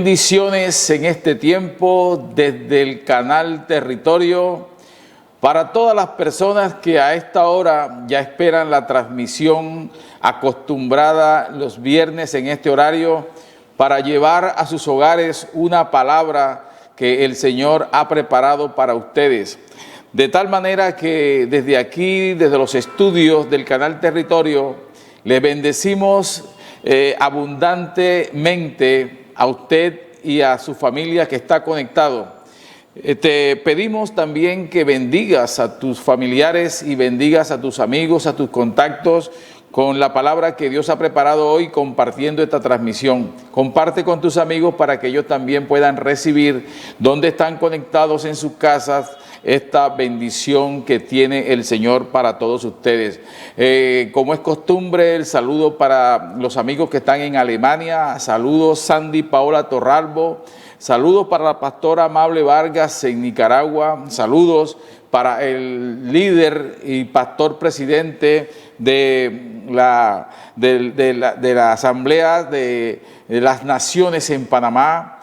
Bendiciones en este tiempo desde el canal Territorio para todas las personas que a esta hora ya esperan la transmisión acostumbrada los viernes en este horario para llevar a sus hogares una palabra que el Señor ha preparado para ustedes. De tal manera que desde aquí, desde los estudios del canal Territorio, le bendecimos abundantemente a usted y a su familia que está conectado. Te pedimos también que bendigas a tus familiares y bendigas a tus amigos, a tus contactos, con la palabra que Dios ha preparado hoy compartiendo esta transmisión. Comparte con tus amigos para que ellos también puedan recibir donde están conectados en sus casas esta bendición que tiene el Señor para todos ustedes. Como es costumbre, el saludo para los amigos que están en Alemania. Saludos Sandy Paola Torralbo. Saludos para la pastora Amable Vargas en Nicaragua. Saludos para el líder y pastor presidente de la Asamblea de las Naciones en Panamá.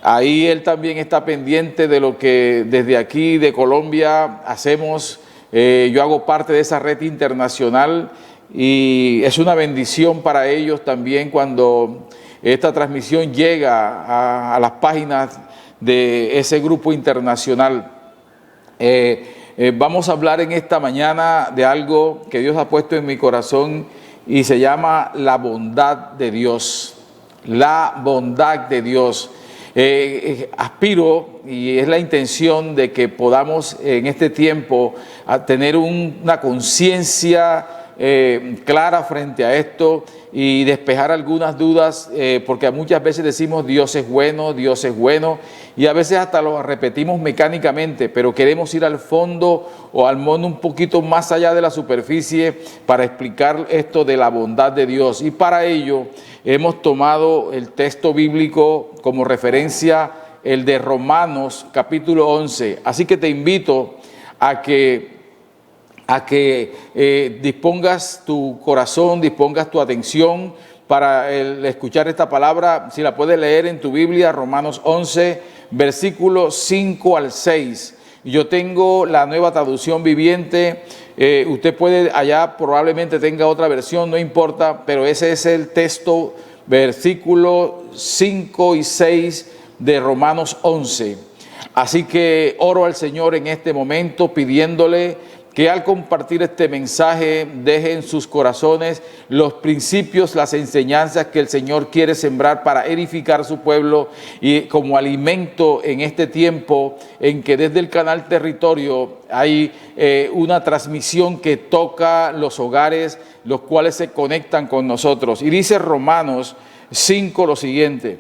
Ahí él también está pendiente de lo que desde aquí de Colombia hacemos. Yo hago parte de esa red internacional y es una bendición para ellos también cuando esta transmisión llega a las páginas de ese grupo internacional. Vamos a hablar en esta mañana de algo que Dios ha puesto en mi corazón y se llama la bondad de Dios. La bondad de Dios. Aspiro y es la intención de que podamos en este tiempo a tener una conciencia clara frente a esto y despejar algunas dudas, porque muchas veces decimos Dios es bueno, y a veces hasta lo repetimos mecánicamente, pero queremos ir al fondo o al mono un poquito más allá de la superficie para explicar esto de la bondad de Dios. Y para ello hemos tomado el texto bíblico como referencia, el de Romanos capítulo 11. Así que te invito a que dispongas tu corazón, dispongas tu atención para escuchar esta palabra. Si la puedes leer en tu Biblia, Romanos 11, versículos 5 al 6. Yo tengo la Nueva Traducción Viviente. Usted puede, allá probablemente tenga otra versión, no importa, pero ese es el texto, versículos 5 y 6 de Romanos 11. Así que oro al Señor en este momento pidiéndole que al compartir este mensaje deje en sus corazones los principios, las enseñanzas que el Señor quiere sembrar para edificar su pueblo y como alimento en este tiempo en que desde el canal Territorio hay una transmisión que toca los hogares, los cuales se conectan con nosotros. Y dice Romanos 5 lo siguiente: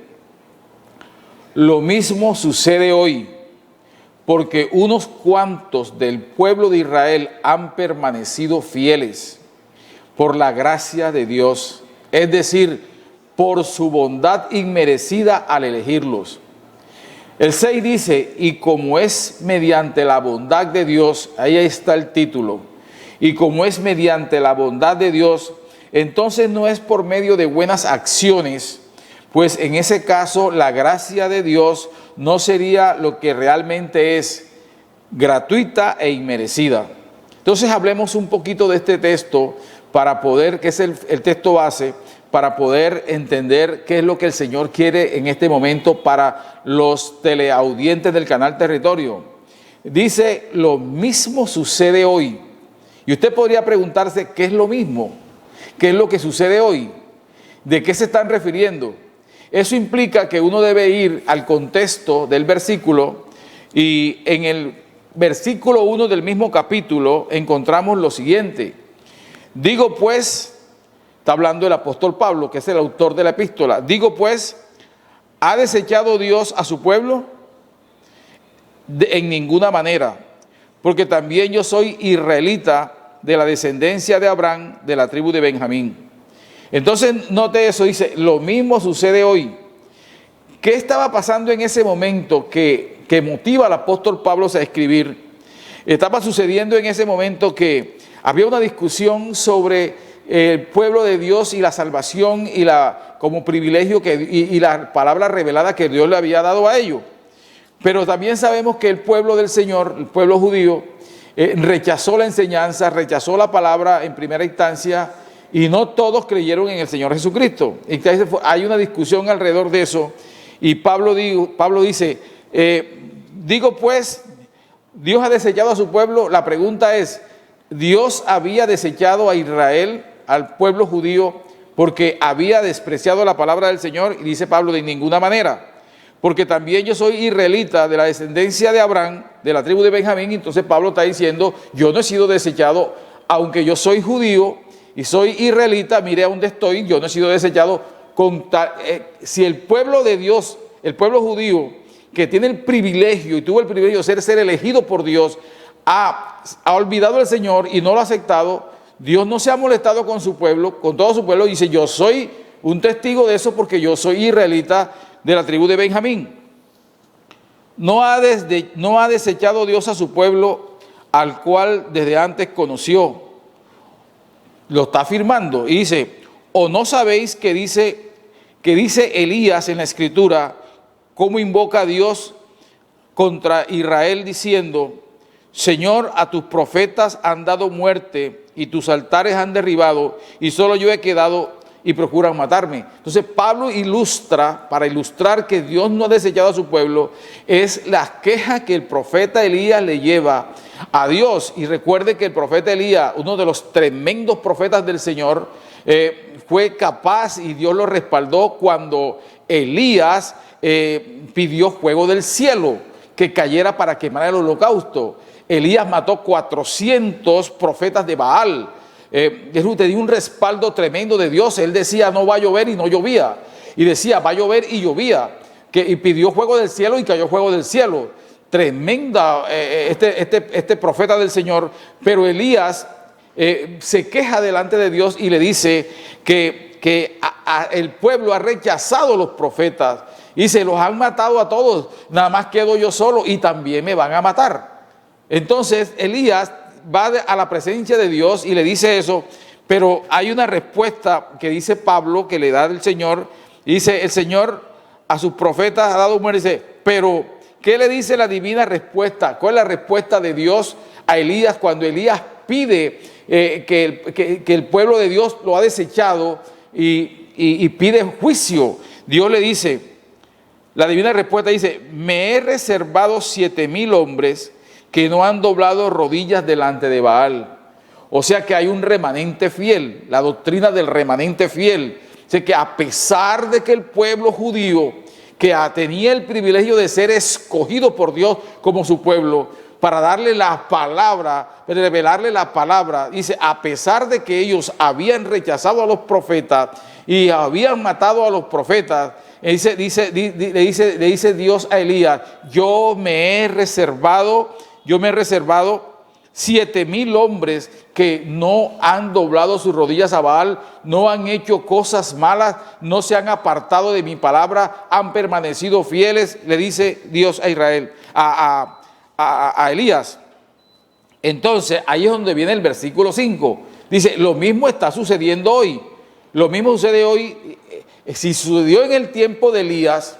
lo mismo sucede hoy, porque unos cuantos del pueblo de Israel han permanecido fieles por la gracia de Dios, es decir, por su bondad inmerecida al elegirlos. El 6 dice, y como es mediante la bondad de Dios, ahí está el título, y como es mediante la bondad de Dios, entonces no es por medio de buenas acciones, pues en ese caso la gracia de Dios no sería lo que realmente es, gratuita e inmerecida. Entonces hablemos un poquito de este texto para poder, que es el texto base, para poder entender qué es lo que el Señor quiere en este momento para los teleaudientes del canal Territorio. Dice, lo mismo sucede hoy. Y usted podría preguntarse, ¿qué es lo mismo? ¿Qué es lo que sucede hoy? ¿De qué se están refiriendo? Eso implica que uno debe ir al contexto del versículo, y en el versículo 1 del mismo capítulo encontramos lo siguiente. Digo pues, está hablando el apóstol Pablo, que es el autor de la epístola, digo pues, ¿ha desechado Dios a su pueblo? En ninguna manera, porque también yo soy israelita de la descendencia de Abraham, de la tribu de Benjamín. Entonces, note eso, dice, lo mismo sucede hoy. ¿Qué estaba pasando en ese momento que motiva al apóstol Pablo a escribir? Estaba sucediendo en ese momento que había una discusión sobre el pueblo de Dios y la salvación y como privilegio y la palabra revelada que Dios le había dado a ellos. Pero también sabemos que el pueblo del Señor, el pueblo judío, rechazó la enseñanza, rechazó la palabra en primera instancia, y no todos creyeron en el Señor Jesucristo. Entonces hay una discusión alrededor de eso, y Pablo dice, digo pues, Dios ha desechado a su pueblo. La pregunta es, ¿Dios había desechado a Israel, al pueblo judío, porque había despreciado la palabra del Señor? Y dice Pablo, de ninguna manera, porque también yo soy israelita, de la descendencia de Abraham, de la tribu de Benjamín. Entonces Pablo está diciendo, yo no he sido desechado, aunque yo soy judío y soy israelita, mire a dónde estoy, yo no he sido desechado. Si el pueblo de Dios, el pueblo judío, que tiene el privilegio y tuvo el privilegio de ser elegido por Dios, ha olvidado al Señor y no lo ha aceptado, Dios no se ha molestado con su pueblo, con todo su pueblo, y dice, yo soy un testigo de eso porque yo soy israelita de la tribu de Benjamín. No ha desechado Dios a su pueblo, al cual desde antes conoció. Lo está afirmando y dice, ¿o no sabéis que dice Elías en la Escritura, cómo invoca a Dios contra Israel diciendo, Señor, a tus profetas han dado muerte y tus altares han derribado y solo yo he quedado y procuran matarme? Entonces Pablo ilustra, para ilustrar que Dios no ha desechado a su pueblo, es la queja que el profeta Elías le lleva a Dios. Y recuerde que el profeta Elías, uno de los tremendos profetas del Señor, fue capaz y Dios lo respaldó cuando Elías pidió fuego del cielo que cayera para quemar el holocausto. Elías mató 400 profetas de Baal. Tenía un respaldo tremendo de Dios. Él decía no va a llover y no llovía, y decía va a llover y llovía, y pidió fuego del cielo y cayó fuego del cielo. Tremenda este profeta del Señor. Pero Elías se queja delante de Dios y le dice que el pueblo ha rechazado a los profetas y se los han matado a todos, nada más quedo yo solo y también me van a matar. Entonces Elías va a la presencia de Dios y le dice eso, pero hay una respuesta que dice Pablo, que le da el Señor, y dice, el Señor a sus profetas ha dado muerte. Dice, pero ¿qué le dice la divina respuesta? ¿Cuál es la respuesta de Dios a Elías cuando Elías pide que el pueblo de Dios lo ha desechado y pide juicio? Dios le dice, la divina respuesta dice, me he reservado 7,000 hombres que no han doblado rodillas delante de Baal. O sea que hay un remanente fiel, la doctrina del remanente fiel. O sea que a pesar de que el pueblo judío, que tenía el privilegio de ser escogido por Dios como su pueblo, para darle la palabra, revelarle la palabra, dice, a pesar de que ellos habían rechazado a los profetas y habían matado a los profetas, le dice Dios a Elías, yo me he reservado 7,000 hombres que no han doblado sus rodillas a Baal, no han hecho cosas malas, no se han apartado de mi palabra, han permanecido fieles, le dice Dios a Israel, a Elías. Entonces ahí es donde viene el versículo 5. Dice, lo mismo está sucediendo hoy. Lo mismo sucede hoy. Si sucedió en el tiempo de Elías,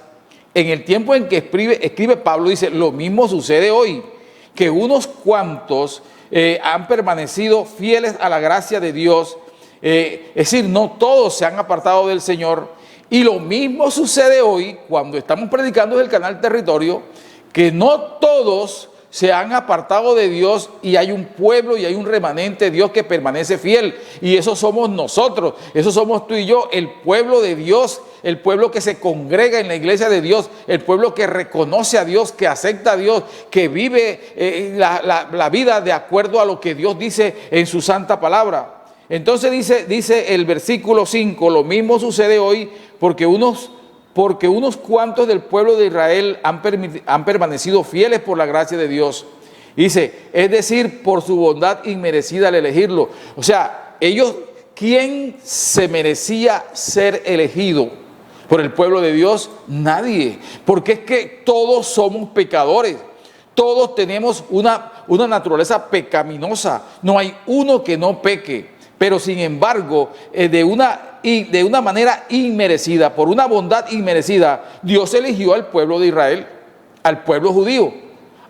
en el tiempo en que escribe Pablo, dice, lo mismo sucede hoy, que unos cuantos han permanecido fieles a la gracia de Dios, es decir, no todos se han apartado del Señor, y lo mismo sucede hoy cuando estamos predicando desde el canal Territorio, que no todos se han apartado de Dios y hay un pueblo y hay un remanente de Dios que permanece fiel, y eso somos nosotros, eso somos tú y yo, el pueblo de Dios, el pueblo que se congrega en la iglesia de Dios, el pueblo que reconoce a Dios, que acepta a Dios, que vive la vida de acuerdo a lo que Dios dice en su santa palabra. Entonces dice el versículo 5, lo mismo sucede hoy porque unos cuantos del pueblo de Israel han permanecido fieles por la gracia de Dios. Dice, es decir, por su bondad inmerecida al elegirlo. O sea, ¿quién se merecía ser elegido por el pueblo de Dios? Nadie. Porque es que todos somos pecadores. Todos tenemos una naturaleza pecaminosa. No hay uno que no peque. Pero sin embargo, de una manera inmerecida, por una bondad inmerecida, Dios eligió al pueblo de Israel, al pueblo judío.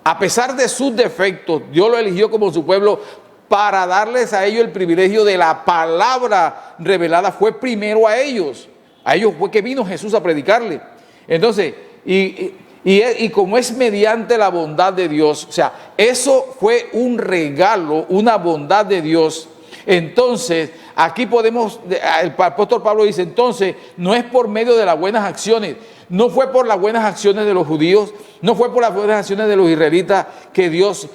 A pesar de sus defectos, Dios lo eligió como su pueblo para darles a ellos el privilegio de la palabra revelada. Fue primero a ellos fue que vino Jesús a predicarle. Entonces, y como es mediante la bondad de Dios, o sea, eso fue un regalo, una bondad de Dios. Entonces, aquí podemos, el apóstol Pablo dice, entonces, no es por medio de las buenas acciones, no fue por las buenas acciones de los judíos, no fue por las buenas acciones de los israelitas que Dios,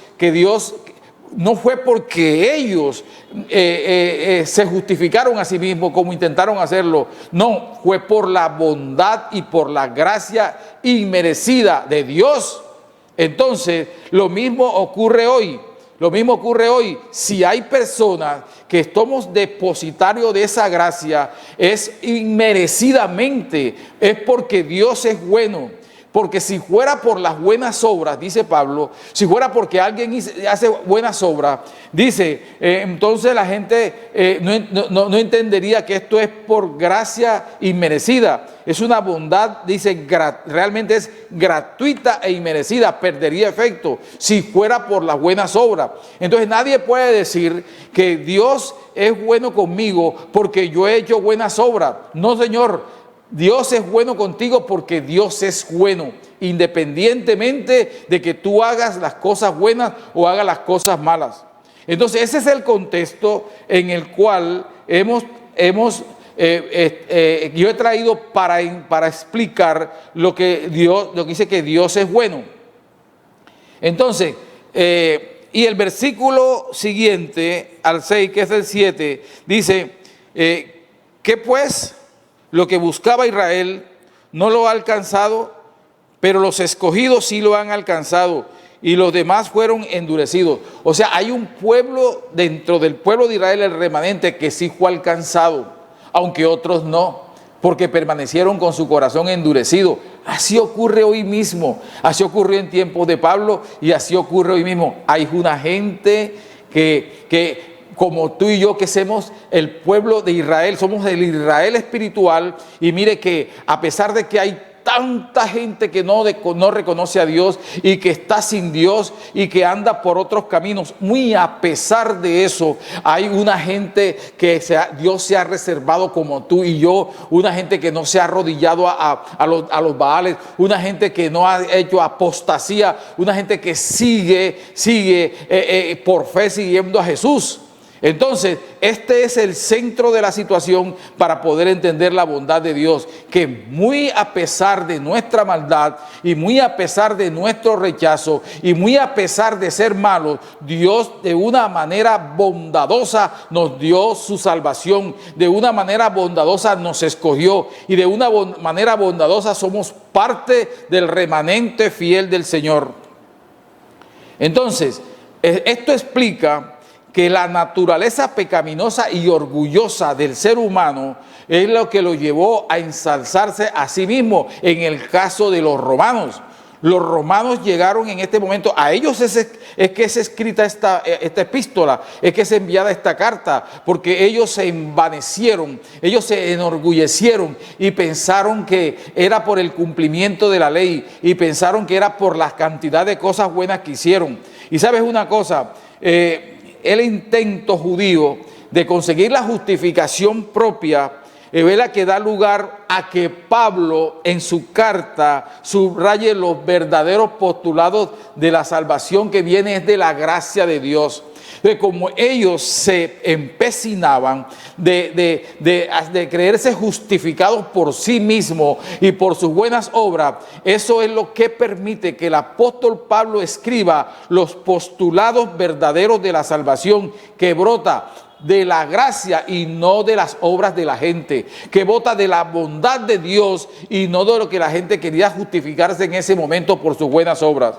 no fue porque ellos se justificaron a sí mismos como intentaron hacerlo, no, fue por la bondad y por la gracia inmerecida de Dios. Entonces, lo mismo ocurre hoy. Si hay personas que somos depositarios de esa gracia, es inmerecidamente, es porque Dios es bueno. Porque si fuera por las buenas obras, dice Pablo, si fuera porque alguien hace buenas obras, dice, entonces la gente no entendería que esto es por gracia inmerecida. Es una bondad, dice, realmente es gratuita e inmerecida, perdería efecto si fuera por las buenas obras. Entonces nadie puede decir que Dios es bueno conmigo porque yo he hecho buenas obras. No, Señor. Dios es bueno contigo porque Dios es bueno, independientemente de que tú hagas las cosas buenas o hagas las cosas malas. Entonces ese es el contexto en el cual yo he traído para explicar lo que dice que Dios es bueno. Entonces, y el versículo siguiente, al 6, que es el 7, dice, ¿qué pues? Lo que buscaba Israel no lo ha alcanzado, pero los escogidos sí lo han alcanzado y los demás fueron endurecidos. O sea, hay un pueblo dentro del pueblo de Israel, el remanente, que sí fue alcanzado, aunque otros no, porque permanecieron con su corazón endurecido. Así ocurre hoy mismo, así ocurrió en tiempos de Pablo y así ocurre hoy mismo. Hay una gente que como tú y yo, que somos el pueblo de Israel, somos el Israel espiritual, y mire que a pesar de que hay tanta gente que no reconoce a Dios y que está sin Dios y que anda por otros caminos, muy a pesar de eso, hay una gente que Dios se ha reservado como tú y yo, una gente que no se ha arrodillado a los Baales, una gente que no ha hecho apostasía, una gente que sigue por fe siguiendo a Jesús. Entonces, este es el centro de la situación para poder entender la bondad de Dios, que muy a pesar de nuestra maldad y muy a pesar de nuestro rechazo y muy a pesar de ser malos, Dios de una manera bondadosa nos dio su salvación, de una manera bondadosa nos escogió y de una manera bondadosa somos parte del remanente fiel del Señor. Entonces, esto explica que la naturaleza pecaminosa y orgullosa del ser humano es lo que lo llevó a ensalzarse a sí mismo en el caso de los romanos. Los romanos llegaron en este momento, a ellos es que es escrita esta epístola, es que es enviada esta carta, porque ellos se envanecieron, ellos se enorgullecieron y pensaron que era por el cumplimiento de la ley y pensaron que era por la cantidad de cosas buenas que hicieron. Y sabes una cosa, el intento judío de conseguir la justificación propia es la que da lugar a que Pablo en su carta subraye los verdaderos postulados de la salvación que viene es de la gracia de Dios. De como ellos se empecinaban de creerse justificados por sí mismos y por sus buenas obras, eso es lo que permite que el apóstol Pablo escriba los postulados verdaderos de la salvación que brota de la gracia y no de las obras de la gente, que brota de la bondad de Dios y no de lo que la gente quería justificarse en ese momento por sus buenas obras.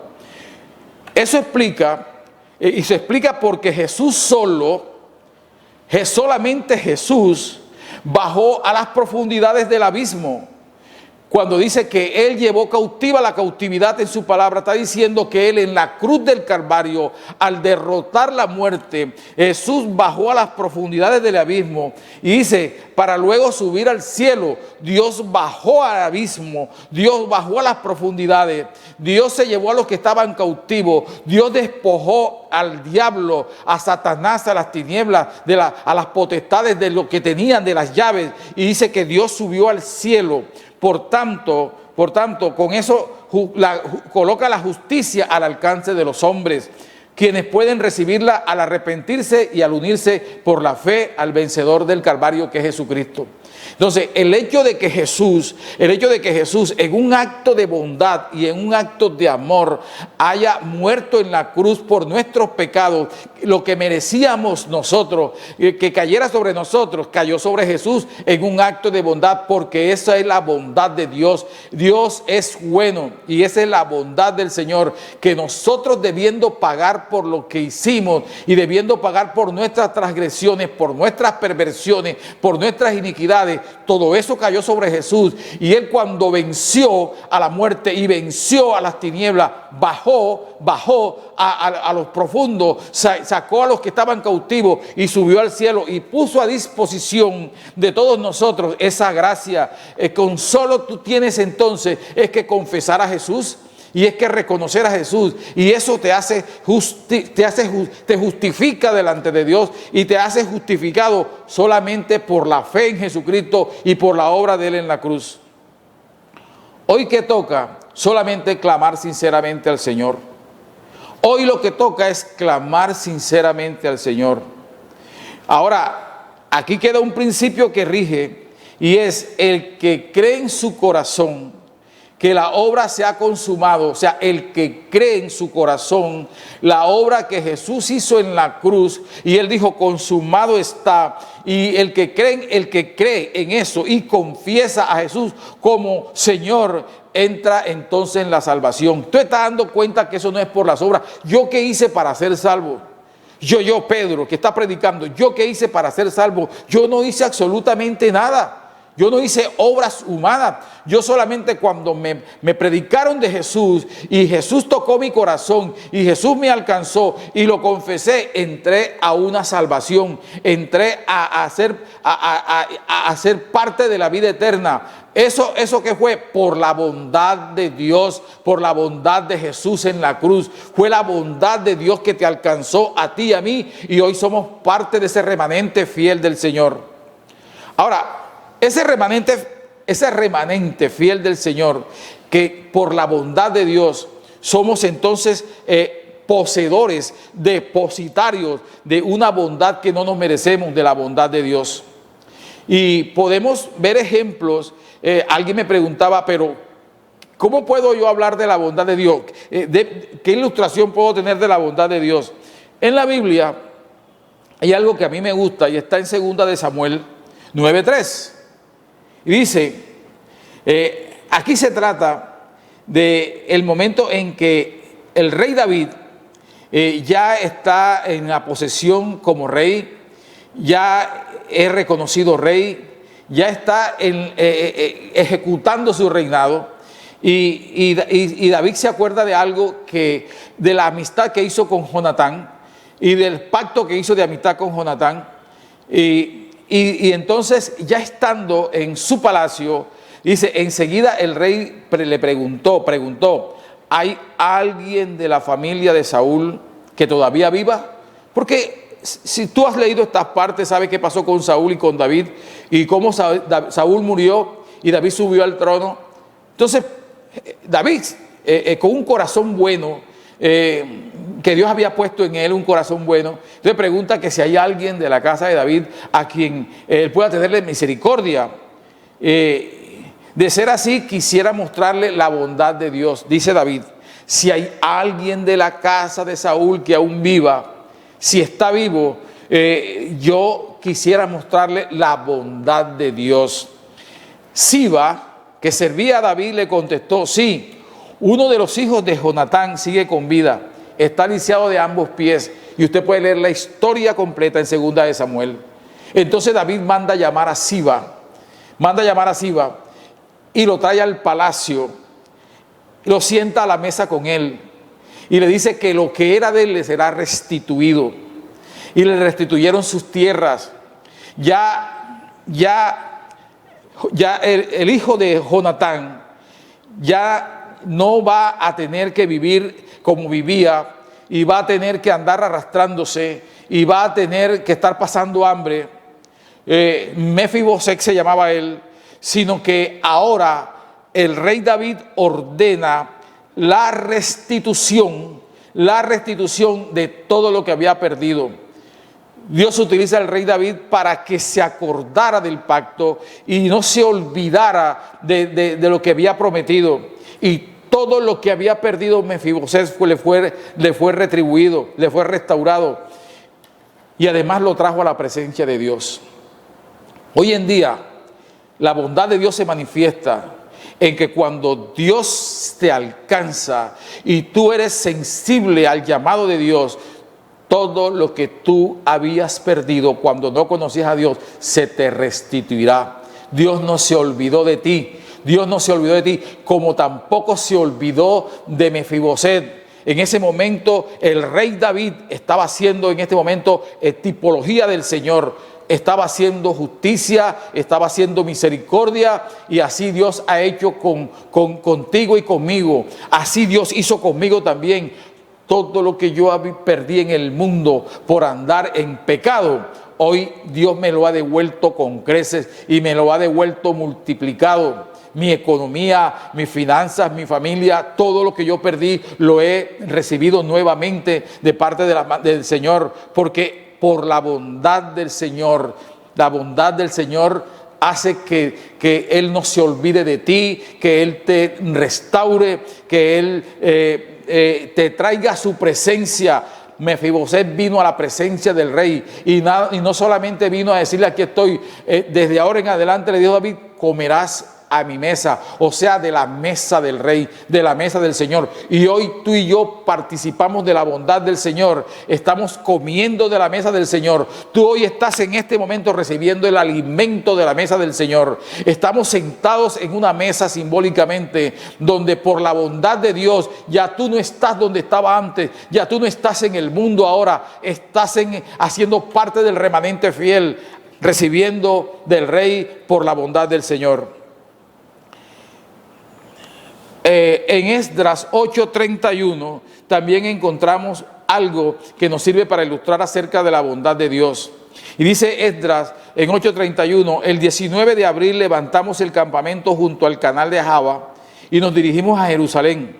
Eso explica, y se explica porque solamente Jesús bajó a las profundidades del abismo. cuando dice que Él llevó cautiva la cautividad en su palabra, está diciendo que Él en la cruz del Calvario, al derrotar la muerte, Jesús bajó a las profundidades del abismo y dice, para luego subir al cielo. Dios bajó al abismo, Dios bajó a las profundidades, Dios se llevó a los que estaban cautivos, Dios despojó al diablo, a Satanás, a las tinieblas, a las potestades de lo que tenían, de las llaves, y dice que Dios subió al cielo. Por tanto, con eso coloca la justicia al alcance de los hombres, quienes pueden recibirla al arrepentirse y al unirse por la fe al vencedor del Calvario, que es Jesucristo. Entonces, el hecho de que Jesús en un acto de bondad y en un acto de amor haya muerto en la cruz por nuestros pecados, lo que merecíamos nosotros, que cayera sobre nosotros, cayó sobre Jesús en un acto de bondad, porque esa es la bondad de Dios. Dios es bueno y esa es la bondad del Señor, que nosotros, debiendo pagar por lo que hicimos y debiendo pagar por nuestras transgresiones, por nuestras perversiones, por nuestras iniquidades, todo eso cayó sobre Jesús, y Él, cuando venció a la muerte y venció a las tinieblas, bajó a los profundos, sacó a los que estaban cautivos y subió al cielo y puso a disposición de todos nosotros esa gracia. Con solo tú tienes entonces es que confesar a Jesús, y es que reconocer a Jesús, y eso te justifica delante de Dios, y te hace justificado solamente por la fe en Jesucristo y por la obra de Él en la cruz. Hoy que toca solamente clamar sinceramente al Señor. Hoy lo que toca es clamar sinceramente al Señor. Ahora, aquí queda un principio que rige, y es el que cree en su corazón que la obra se ha consumado. O sea, el que cree en su corazón la obra que Jesús hizo en la cruz, y Él dijo, consumado está. Y el que cree en eso y confiesa a Jesús como Señor, entra entonces en la salvación. Tú estás dando cuenta que eso no es por las obras. ¿Yo qué hice para ser salvo? Yo, Pedro, que está predicando, ¿yo qué hice para ser salvo? Yo no hice absolutamente nada. Yo no hice obras humanas. Yo solamente, cuando me predicaron de Jesús y Jesús tocó mi corazón y Jesús me alcanzó y lo confesé, entré a una salvación, entré a ser parte de la vida eterna. Eso que fue por la bondad de Dios, por la bondad de Jesús en la cruz. Fue la bondad de Dios que te alcanzó a ti y a mí, y hoy somos parte de ese remanente fiel del Señor. Ahora, ese remanente fiel del Señor, que por la bondad de Dios somos entonces poseedores, depositarios de una bondad que no nos merecemos, de la bondad de Dios. Y podemos ver ejemplos. Alguien me preguntaba, pero ¿cómo puedo yo hablar de la bondad de Dios? ¿Qué ilustración puedo tener de la bondad de Dios? En la Biblia hay algo que a mí me gusta, y está en 2 de Samuel 9:3. Y dice, aquí se trata del momento en que el rey David ya está en la posesión como rey, ya es reconocido rey, ya está ejecutando su reinado, y David se acuerda de algo, de la amistad que hizo con Jonatán y del pacto que hizo de amistad con Jonatán. Y entonces, ya estando en su palacio, dice, enseguida el rey le preguntó, ¿hay alguien de la familia de Saúl que todavía viva? Porque si tú has leído estas partes, sabes qué pasó con Saúl y con David, y cómo Saúl murió y David subió al trono. Entonces, David, con un corazón bueno, que Dios había puesto en él, un corazón bueno, entonces pregunta que si hay alguien de la casa de David a quien él pueda tenerle misericordia. De ser así, quisiera mostrarle la bondad de Dios. Dice David, si hay alguien de la casa de Saúl que aún viva, si está vivo, yo quisiera mostrarle la bondad de Dios. Siba, que servía a David, le contestó, sí, uno de los hijos de Jonatán sigue con vida, está lisiado de ambos pies. Y usted puede leer la historia completa en 2 de Samuel. Entonces David manda llamar a Siba. y lo trae al palacio, lo sienta a la mesa con él y le dice que lo que era de él le será restituido. Y le restituyeron sus tierras. Ya el hijo de Jonatán ya no va a tener que vivir como vivía y va a tener que andar arrastrándose y va a tener que estar pasando hambre. Mefiboset se llamaba él, sino que ahora el rey David ordena la restitución de todo lo que había perdido. Dios utiliza al rey David para que se acordara del pacto y no se olvidara de lo que había prometido. Y todo lo que había perdido Mefiboset le fue retribuido, le fue restaurado. Y además lo trajo a la presencia de Dios. Hoy en día, la bondad de Dios se manifiesta en que cuando Dios te alcanza y tú eres sensible al llamado de Dios, todo lo que tú habías perdido cuando no conocías a Dios se te restituirá. Dios no se olvidó de ti. Dios no se olvidó de ti, como tampoco se olvidó de Mefiboset. En ese momento el rey David estaba haciendo tipología del Señor. Estaba haciendo justicia, estaba haciendo misericordia, y así Dios ha hecho contigo y conmigo. Así Dios hizo conmigo también. Todo lo que yo perdí en el mundo por andar en pecado, hoy Dios me lo ha devuelto con creces y me lo ha devuelto multiplicado. Mi economía, mis finanzas, mi familia, todo lo que yo perdí lo he recibido nuevamente de parte del Señor, porque por la bondad del Señor hace que Él no se olvide de ti, que Él te restaure, que Él te traiga a su presencia. Mefiboset vino a la presencia del rey y no solamente vino a decirle: aquí estoy, desde ahora en adelante, le dijo David, comerás a mi mesa, o sea, de la mesa del rey, de la mesa del Señor. Y hoy tú y yo participamos de la bondad del Señor, estamos comiendo de la mesa del Señor. Tú hoy estás en este momento recibiendo el alimento de la mesa del Señor. Estamos sentados en una mesa simbólicamente, donde por la bondad de Dios ya tú no estás donde estaba antes, ya tú no estás en el mundo ahora, estás haciendo parte del remanente fiel, recibiendo del Rey por la bondad del Señor. En Esdras 8:31 también encontramos algo que nos sirve para ilustrar acerca de la bondad de Dios. Y dice Esdras en 8:31: el 19 de abril levantamos el campamento junto al canal de Ahava y nos dirigimos a Jerusalén.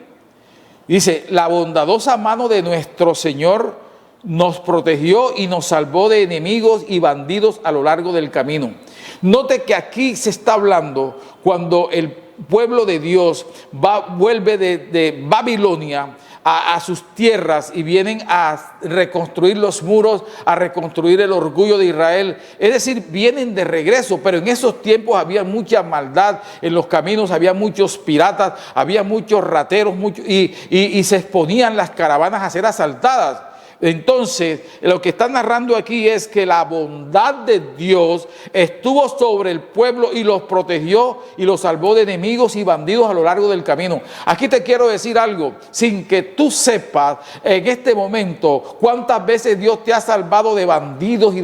Dice: la bondadosa mano de nuestro Señor nos protegió y nos salvó de enemigos y bandidos a lo largo del camino. Note que aquí se está hablando cuando el pueblo de Dios vuelve de Babilonia a sus tierras y vienen a reconstruir los muros, a reconstruir el orgullo de Israel. Es decir, vienen de regreso, pero en esos tiempos había mucha maldad en los caminos, había muchos piratas, había muchos rateros, y se exponían las caravanas a ser asaltadas. Entonces, lo que está narrando aquí es que la bondad de Dios estuvo sobre el pueblo y los protegió y los salvó de enemigos y bandidos a lo largo del camino. Aquí te quiero decir algo, sin que tú sepas en este momento cuántas veces Dios te ha salvado de bandidos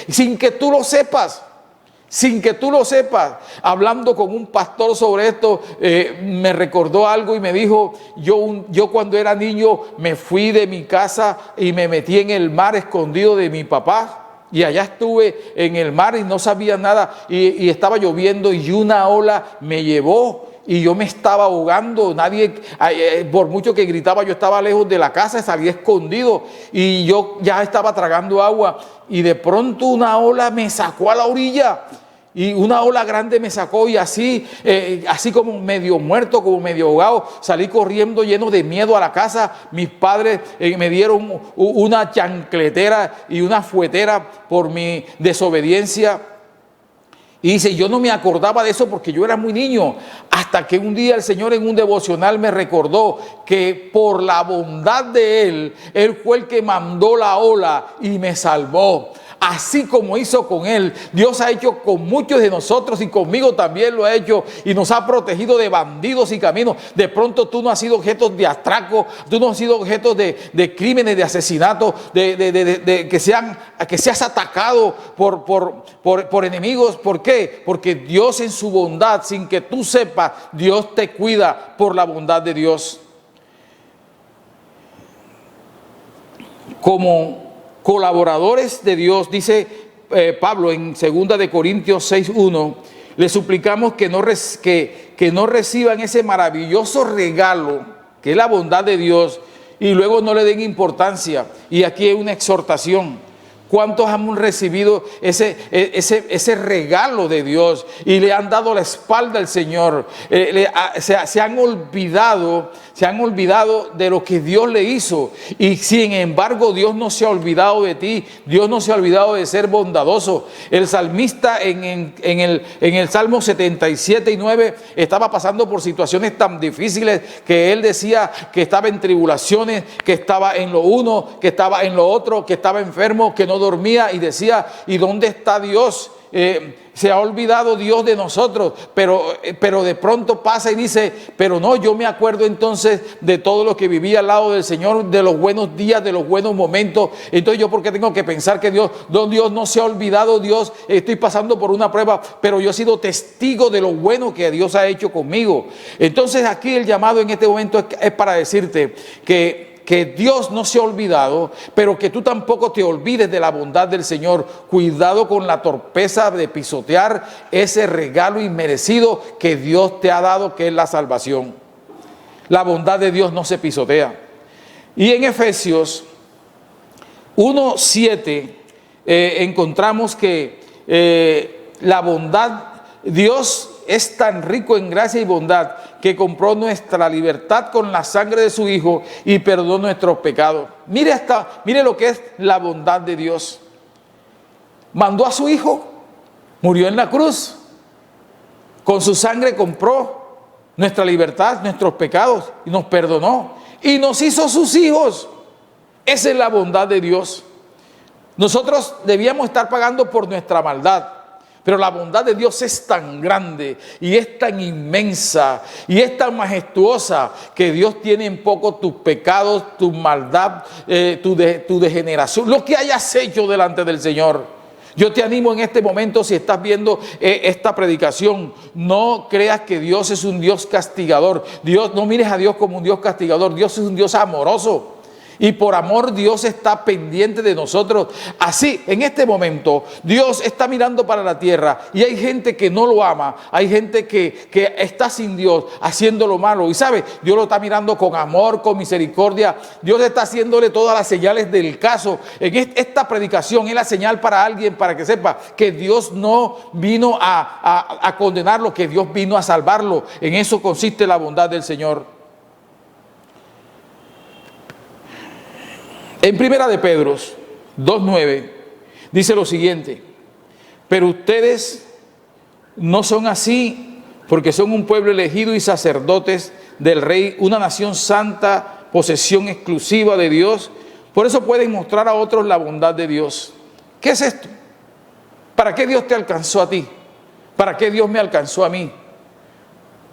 sin que tú lo sepas. Sin que tú lo sepas. Hablando con un pastor sobre esto, me recordó algo y me dijo: yo cuando era niño me fui de mi casa y me metí en el mar escondido de mi papá. Y allá estuve en el mar y no sabía nada, y estaba lloviendo y una ola me llevó. Y yo me estaba ahogando, por mucho que gritaba, yo estaba lejos de la casa, salí escondido y yo ya estaba tragando agua, y de pronto una ola me sacó a la orilla, y una ola grande me sacó, y así como medio muerto, como medio ahogado, salí corriendo lleno de miedo a la casa. Mis padres me dieron una chancletera y una fuetera por mi desobediencia. Y dice: yo no me acordaba de eso porque yo era muy niño, hasta que un día el Señor en un devocional me recordó que por la bondad de Él fue el que mandó la ola y me salvó. así como hizo con él, Dios ha hecho con muchos de nosotros y conmigo también lo ha hecho y nos ha protegido de bandidos y caminos. De pronto tú no has sido objeto de atraco, tú no has sido objeto de crímenes, de asesinatos, que seas atacado por enemigos. ¿Por qué? Porque Dios en su bondad, sin que tú sepas, Dios te cuida por la bondad de Dios. Como colaboradores de Dios, dice Pablo en 2 de Corintios 6:1, le suplicamos que no reciban ese maravilloso regalo que es la bondad de Dios y luego no le den importancia. Y aquí hay una exhortación. ¿Cuántos han recibido ese regalo de Dios y le han dado la espalda al Señor? Se han olvidado de lo que Dios le hizo. Y sin embargo, Dios no se ha olvidado de ti. Dios no se ha olvidado de ser bondadoso. El salmista en el Salmo 77:9 estaba pasando por situaciones tan difíciles que él decía que estaba en tribulaciones, que estaba en lo uno, que estaba en lo otro, que estaba enfermo, que no dormía, y decía, ¿y dónde está Dios? Se ha olvidado Dios de nosotros, pero de pronto pasa y dice, pero no, yo me acuerdo entonces de todo lo que viví al lado del Señor, de los buenos días, de los buenos momentos. Entonces yo, ¿por qué tengo que pensar que Dios no se ha olvidado? Dios, estoy pasando por una prueba, pero yo he sido testigo de lo bueno que Dios ha hecho conmigo. Entonces aquí el llamado en este momento es para decirte que Dios no se ha olvidado, pero que tú tampoco te olvides de la bondad del Señor. Cuidado con la torpeza de pisotear ese regalo inmerecido que Dios te ha dado, que es la salvación. La bondad de Dios no se pisotea. Y en Efesios 1:7 encontramos que la bondad, Dios es tan rico en gracia y bondad que compró nuestra libertad con la sangre de su Hijo y perdonó nuestros pecados. Mire lo que es la bondad de Dios. Mandó a su Hijo, murió en la cruz, con su sangre compró nuestra libertad, nuestros pecados, y nos perdonó y nos hizo sus hijos. Esa es la bondad de Dios. Nosotros debíamos estar pagando por nuestra maldad, pero la bondad de Dios es tan grande y es tan inmensa y es tan majestuosa que Dios tiene en poco tus pecados, tu maldad, tu degeneración, lo que hayas hecho delante del Señor. Yo te animo en este momento, si estás viendo esta predicación, no creas que Dios es un Dios castigador. No mires a Dios como un Dios castigador. Dios es un Dios amoroso. Y por amor Dios está pendiente de nosotros. Así, en este momento, Dios está mirando para la tierra y hay gente que no lo ama. Hay gente que está sin Dios, haciendo lo malo. Y ¿sabe? Dios lo está mirando con amor, con misericordia. Dios está haciéndole todas las señales del caso. En esta predicación es la señal para alguien, para que sepa que Dios no vino a condenarlo, que Dios vino a salvarlo. En eso consiste la bondad del Señor. En Primera de Pedro 2:9 dice lo siguiente: pero ustedes no son así, porque son un pueblo elegido y sacerdotes del Rey, una nación santa, posesión exclusiva de Dios. Por eso pueden mostrar a otros la bondad de Dios. ¿Qué es esto? ¿Para qué Dios te alcanzó a ti? ¿Para qué Dios me alcanzó a mí?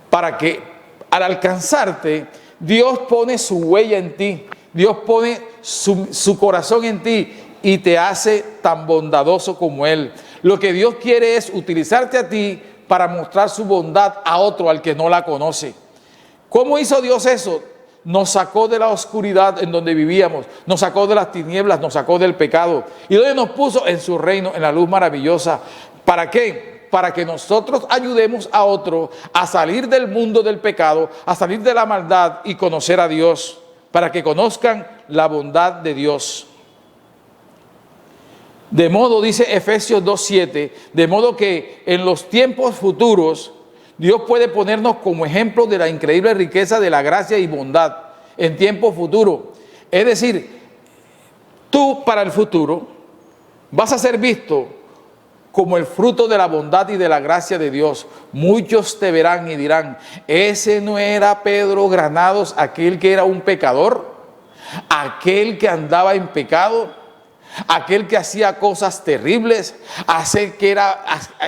Para que al alcanzarte, Dios pone su huella en ti. Dios pone su corazón en ti y te hace tan bondadoso como Él. Lo que Dios quiere es utilizarte a ti para mostrar su bondad a otro, al que no la conoce. ¿Cómo hizo Dios eso? Nos sacó de la oscuridad en donde vivíamos, nos sacó de las tinieblas, nos sacó del pecado. ¿Y donde nos puso? En su reino, en la luz maravillosa. ¿Para qué? Para que nosotros ayudemos a otro a salir del mundo del pecado, a salir de la maldad y conocer a Dios. Para que conozcan la bondad de Dios. De modo, dice Efesios 2:7, de modo que en los tiempos futuros Dios puede ponernos como ejemplo de la increíble riqueza de la gracia y bondad en tiempos futuros. Es decir, tú para el futuro vas a ser visto como el fruto de la bondad y de la gracia de Dios. Muchos te verán y dirán: ¿ese no era Pedro Granados, aquel que era un pecador? ¿Aquel que andaba en pecado? aquel que hacía cosas terribles, aquel que era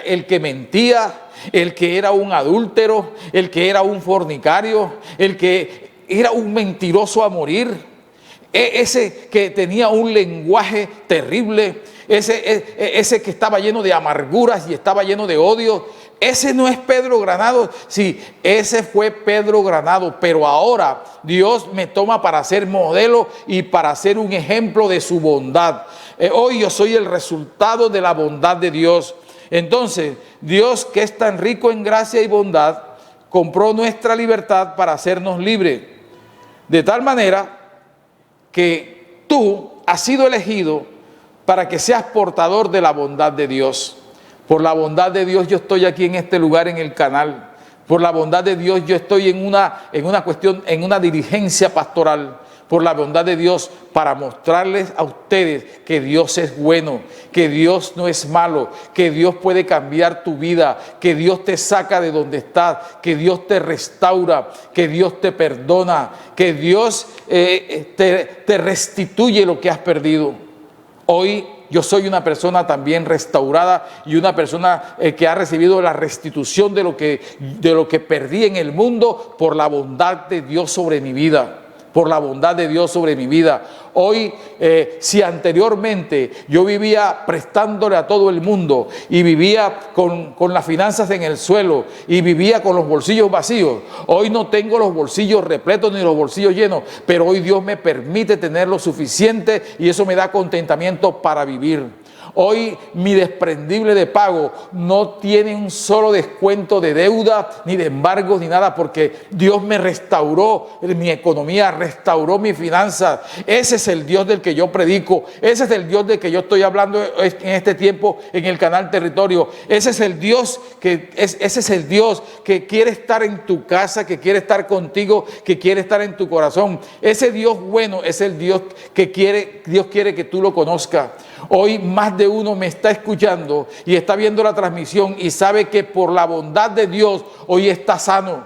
el que mentía, el que era un adúltero, el que era un fornicario, el que era un mentiroso a morir, ese que tenía un lenguaje terrible, ese que estaba lleno de amarguras y estaba lleno de odio. Ese no es Pedro Granados. Sí, ese fue Pedro Granados, pero ahora Dios me toma para ser modelo y para ser un ejemplo de su bondad. Hoy yo soy el resultado de la bondad de Dios. Entonces, Dios, que es tan rico en gracia y bondad, compró nuestra libertad para hacernos libres. De tal manera que tú has sido elegido para que seas portador de la bondad de Dios. Por la bondad de Dios yo estoy aquí en este lugar, en el canal. Por la bondad de Dios yo estoy en una dirigencia pastoral. Por la bondad de Dios, para mostrarles a ustedes que Dios es bueno, que Dios no es malo, que Dios puede cambiar tu vida, que Dios te saca de donde estás, que Dios te restaura, que Dios te perdona, que Dios te restituye lo que has perdido. Hoy yo soy una persona también restaurada y una persona que ha recibido la restitución de lo que perdí en el mundo por la bondad de Dios sobre mi vida. Por la bondad de Dios sobre mi vida. Hoy, si anteriormente yo vivía prestándole a todo el mundo y vivía con las finanzas en el suelo y vivía con los bolsillos vacíos, hoy no tengo los bolsillos repletos ni los bolsillos llenos, pero hoy Dios me permite tener lo suficiente y eso me da contentamiento para vivir. Hoy mi desprendible de pago no tiene un solo descuento de deuda, ni de embargos, ni nada, porque Dios me restauró mi economía, restauró mis finanzas. Ese es el Dios del que yo predico, ese es el Dios del que yo estoy hablando en este tiempo en el canal Territorio. Ese es el Dios que quiere estar en tu casa, que quiere estar contigo, que quiere estar en tu corazón. Ese Dios bueno es el Dios que Dios quiere que tú lo conozcas. Hoy más de uno me está escuchando y está viendo la transmisión y sabe que por la bondad de Dios hoy está sano.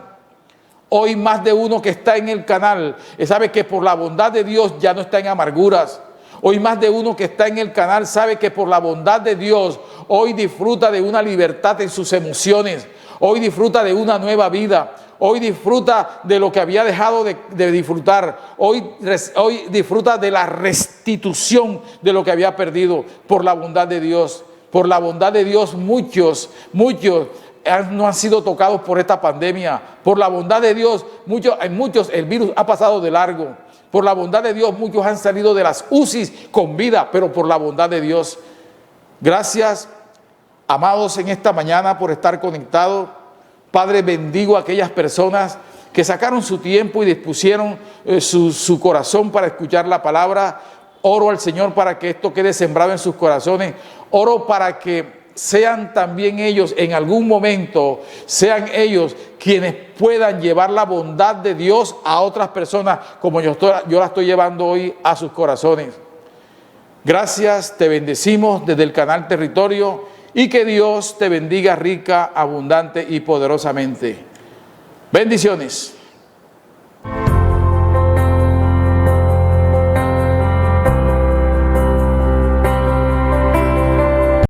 Hoy más de uno que está en el canal sabe que por la bondad de Dios ya no está en amarguras. Hoy más de uno que está en el canal sabe que por la bondad de Dios hoy disfruta de una libertad en sus emociones. Hoy disfruta de una nueva vida. Hoy disfruta de lo que había dejado de disfrutar. Hoy disfruta de la restitución de lo que había perdido por la bondad de Dios. Por la bondad de Dios muchos no han sido tocados por esta pandemia. Por la bondad de Dios muchos el virus ha pasado de largo. Por la bondad de Dios muchos han salido de las UCIs con vida, pero por la bondad de Dios. Gracias, amados, en esta mañana por estar conectados. Padre, bendigo a aquellas personas que sacaron su tiempo y dispusieron su corazón para escuchar la palabra. Oro al Señor para que esto quede sembrado en sus corazones. Oro para que sean también ellos, en algún momento, sean ellos quienes puedan llevar la bondad de Dios a otras personas como yo la estoy llevando hoy a sus corazones. Gracias, te bendecimos desde el canal Territorio. Y que Dios te bendiga rica, abundante y poderosamente. Bendiciones.